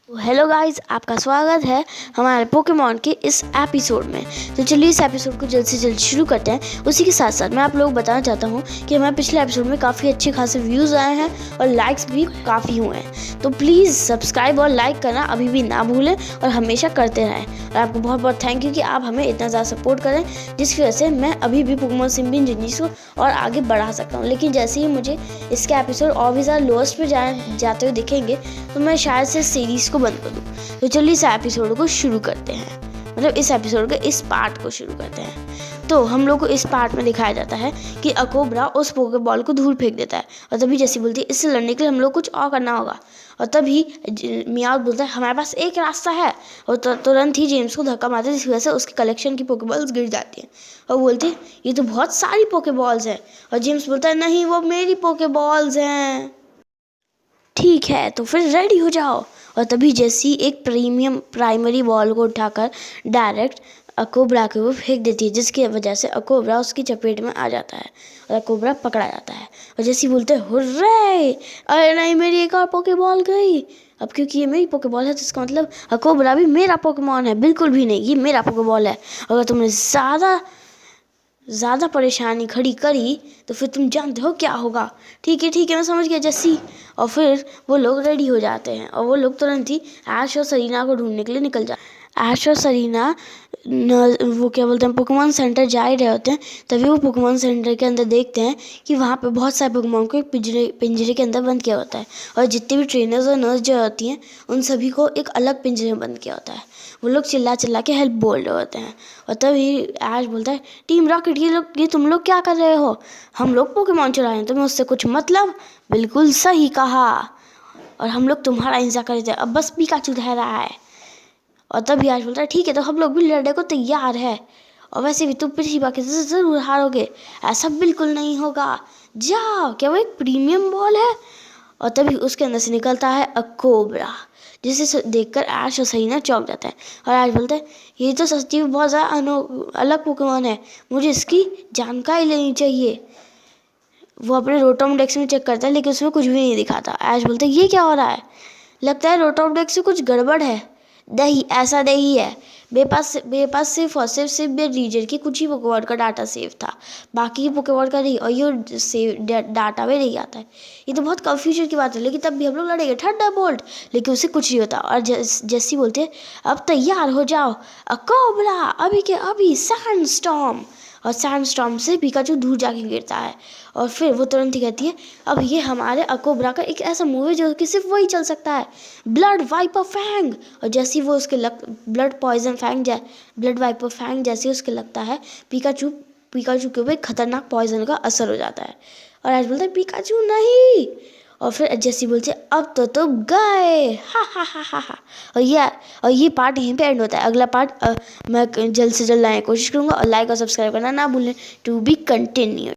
Hello guys, आपका स्वागत है हमारे पोकेमॉन के इस एपिसोड में। तो चलिए इस एपिसोड को जल्द से जल्द शुरू करते हैं। उसी के साथ साथ मैं आप लोगों को बताना चाहता हूँ कि हमारे पिछले एपिसोड में काफ़ी अच्छे खासे व्यूज़ आए हैं और लाइक्स भी काफ़ी हुए हैं। तो प्लीज़ सब्सक्राइब और लाइक करना अभी भी ना भूलें और हमेशा करते रहें। और आपको बहुत बहुत थैंक यू कि आप हमें इतना ज़्यादा सपोर्ट करें, जिसकी वजह से मैं अभी भी पोकेमॉन सिम्बियन जिंदगी को और आगे बढ़ा सकता हूँ। लेकिन जैसे ही मुझे इसके एपिसोड और भी ज़्यादा लोएस्ट पे जाते हुए दिखेंगे तो मैं शायद से सीरीज़ को बंद कर दूँ। तो चलिए इस एपिसोड को शुरू करते हैं, मतलब इस एपिसोड के इस पार्ट को शुरू करते हैं। तो हम लोग को इस पार्ट में दिखाया जाता है कि अकोब्रा उस पोकेबॉल को दूर फेंक देता है और तभी जैसी बोलती है इससे लड़ने के लिए हम लोग कुछ और करना होगा। और तभी मियाओ बोलता है हमारे पास एक रास्ता है और तुरंत ही जेम्स को धक्का मारता है, जिसकी वजह से उसकी कलेक्शन की पोकेबॉल्स गिर जाती हैं और बोलती है ये तो बहुत सारी पोकेबॉल्स हैं। और जेम्स बोलता है नहीं, वो मेरी पोकेबॉल्स हैं। ठीक है तो फिर रेडी हो जाओ। और तभी जैसी एक प्राइमरी बॉल को उठाकर डायरेक्ट अकोब्रा के ऊपर फेंक देती है, जिसकी वजह से अकोब्रा उसकी चपेट में आ जाता है और अकोब्रा पकड़ा जाता है। और जैसे बोलते हैं हुर्रे, अरे नहीं मेरी एक और पोकेबॉल गई। अब क्योंकि ये मेरी पोकेबॉल है तो इसका मतलब अकोब्रा भी मेरा पोकेमॉन है। बिल्कुल भी नहीं, ये मेरा पोकेबॉल है। अगर तुमने ज़्यादा परेशानी खड़ी करी तो फिर तुम जानते हो क्या होगा। ठीक है मैं समझ गया जैसी। और फिर वो लोग रेडी हो जाते हैं और वो लोग तुरंत ही ऐश और सरीना को ढूंढने के लिए निकल जाते हैं। ऐश और सरीना वो क्या बोलते हैं पोकेमॉन सेंटर जा ही रहे होते हैं। तभी वो पोकेमॉन सेंटर के अंदर देखते हैं कि वहाँ पे बहुत सारे पोकेमॉन को एक पिंजरे के अंदर बंद किया होता है और जितने भी ट्रेनर्स और नर्स जो होती हैं उन सभी को एक अलग पिंजरे में बंद किया होता है। वो लोग चिल्ला के हेल्प बोल रहे होते हैं। और तभी ऐश बोलता है टीम रॉकेट, ये तुम लोग क्या कर रहे हो? हम लोग पोकेमॉन चुरा रहे हैं, तुम्हें उससे कुछ मतलब? बिल्कुल सही कहा। और हम लोग तुम्हारा इंतजार कर रहे थे, अब बस पिकाचू रह रहा है। और तभी ऐश बोलता है ठीक है तो हम लोग भी लड़ने को तैयार है। और वैसे भी तुम पिछली बार के जरूर हारोगे, ऐसा बिल्कुल नहीं होगा। जाओ, क्या वो एक प्रीमियम बॉल है? और तभी उसके अंदर से निकलता है अकोब्रा, जिसे देखकर ऐश और सरीना चौंक जाता है। और ऐश बोलता है ये तो सच्ची में बहुत ज़्यादा अलग पोकेमॉन है, मुझे इसकी जानकारी लेनी चाहिए। वो अपने रोटोमडेक्स में चेक करता है लेकिन उसमें कुछ भी नहीं दिखाता। ऐश बोलता है ये क्या हो रहा है? लगता है रोटोमडेक्स से कुछ गड़बड़ है। नहीं, ऐसा नहीं है। मेरे पास सिर्फ और सिर्फ मेरे रीजन की कुछ ही पोकेमॉन का डाटा सेव था, बाकी की पोकेमॉन का नहीं। और ये सेव डाटा में नहीं आता है। ये तो बहुत कंफ्यूजन की बात है। लेकिन तब भी हम लोग लड़ेंगे थंडरबोल्ट, लेकिन उससे कुछ नहीं होता। और जैसी बोलते हैं अब तैयार हो जाओ अकोब्रा, अभी के अभी सैंडस्टॉर्म। और सैंडस्टॉर्म से पिकाचू दूर जाके गिरता है। और फिर वो तुरंत ही कहती है अब ये हमारे अकोब्रा का एक ऐसा मूव है जो कि सिर्फ वही चल सकता है, ब्लड वाइपर फैंग। और जैसे वो उसके ब्लड वाइपर फैंग जैसे उसके लगता है पिकाचू के ऊपर खतरनाक पॉइजन का असर हो जाता है। और आज बोलता है पिकाचू नहीं। और फिर जैसी बोलते अब तो तुम गए, हा हा हा हा हा। और ये पार्ट यहीं पे एंड होता है। अगला पार्ट मैं जल्द से जल्द लाने की कोशिश करूँगा और लाइक और सब्सक्राइब करना ना भूलें। To be continue.